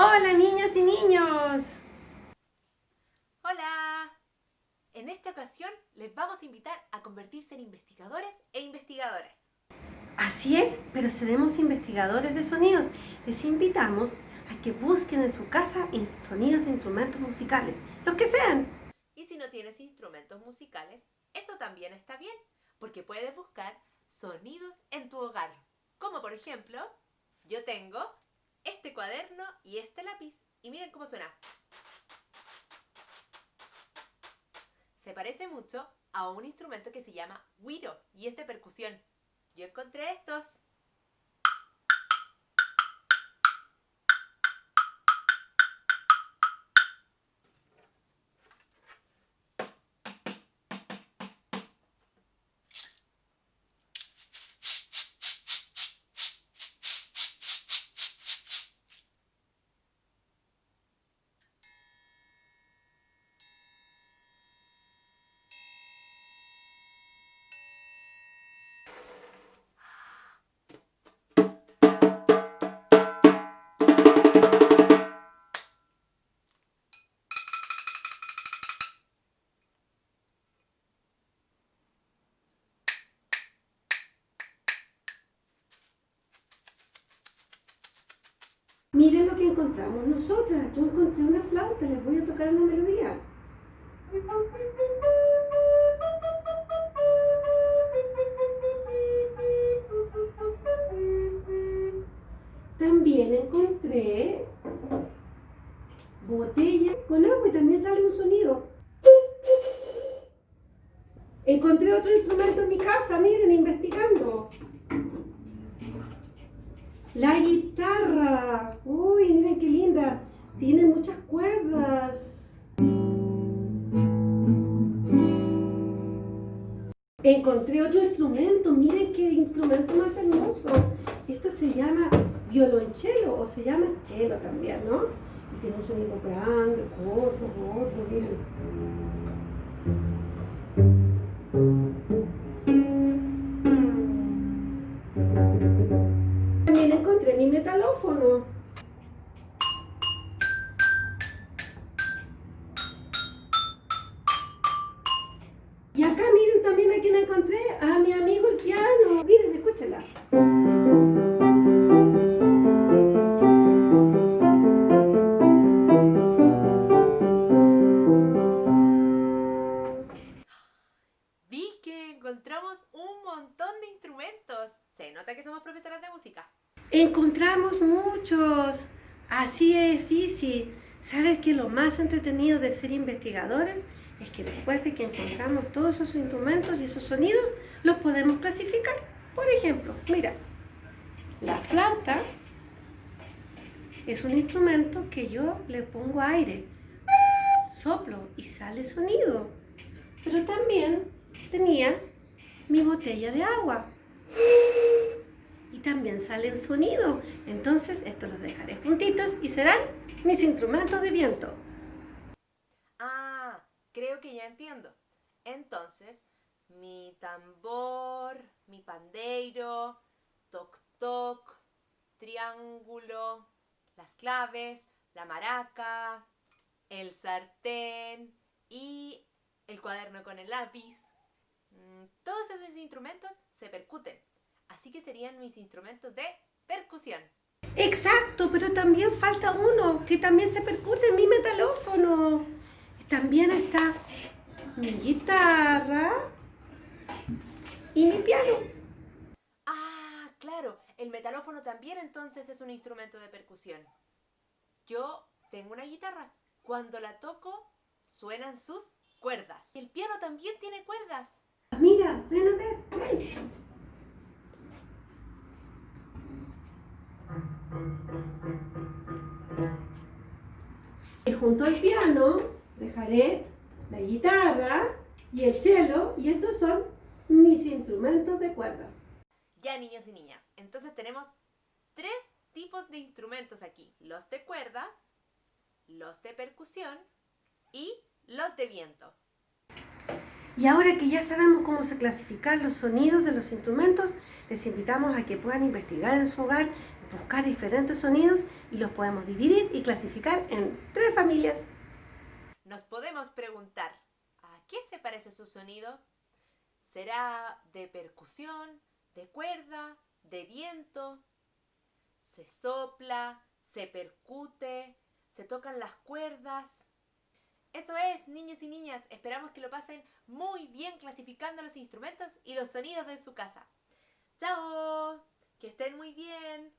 Hola niñas y niños. ¡Hola! En esta ocasión les vamos a invitar a convertirse en investigadores e investigadoras. Así es, pero seremos investigadores de sonidos. Les invitamos a que busquen en su casa sonidos de instrumentos musicales, los que sean. Y si no tienes instrumentos musicales, eso también está bien, porque puedes buscar sonidos en tu hogar. Como por ejemplo, yo tengo este cuaderno y este lápiz. Y miren cómo suena. Se parece mucho a un instrumento que se llama güiro y es de percusión. Yo encontré estos. Miren lo que encontramos nosotras. Yo encontré una flauta, les voy a tocar una melodía. También encontré botella con agua y también sale un sonido. Encontré otro instrumento en mi casa, miren, investigando. La guitarra. Uy, miren qué linda. Tiene muchas cuerdas. Encontré otro instrumento. Miren qué instrumento más hermoso. Esto se llama violonchelo o se llama cello también, ¿no? Y tiene un sonido grande, gordo, miren. También encontré mi metalófono. Y acá miren también a quien encontré, a mi amigo el piano. Miren, escúchenla. Vi que encontramos un montón de instrumentos. Se nota que somos profesoras de música. Encontramos muchos. Así es, sí. ¿Sabes que lo más entretenido de ser investigadores es que después de que encontramos todos esos instrumentos y esos sonidos, los podemos clasificar? Por ejemplo, mira, la flauta es un instrumento que yo le pongo aire, soplo y sale sonido. Pero también tenía mi botella de agua y también sale un sonido. Entonces estos los dejaré juntitos y serán mis instrumentos de viento. Ah, creo que ya entiendo. Entonces, mi tambor, mi pandeiro, toc toc, triángulo, las claves, la maraca, el sartén y el cuaderno con el lápiz. Todos esos instrumentos se percuten, así que serían mis instrumentos de percusión. Exacto, pero también falta uno que también se percute, mi metalófono. También está mi guitarra y mi piano. Ah, claro, el metalófono también entonces es un instrumento de percusión. Yo tengo una guitarra. Cuando la toco, suenan sus cuerdas. El piano también tiene cuerdas. Mira, ven a ver, ven. Y junto al piano dejaré la guitarra y el cello y estos son mis instrumentos de cuerda. Ya, niños y niñas, entonces tenemos tres tipos de instrumentos aquí. Los de cuerda, los de percusión y los de viento. Y ahora que ya sabemos cómo se clasifican los sonidos de los instrumentos, les invitamos a que puedan investigar en su hogar, buscar diferentes sonidos y los podemos dividir y clasificar en 3 familias. Nos podemos preguntar, ¿a qué se parece su sonido? ¿Será de percusión, de cuerda, de viento? ¿Se sopla, se percute, se tocan las cuerdas? Eso es, niños y niñas, esperamos que lo pasen muy bien clasificando los instrumentos y los sonidos de su casa. ¡Chao! Que estén muy bien.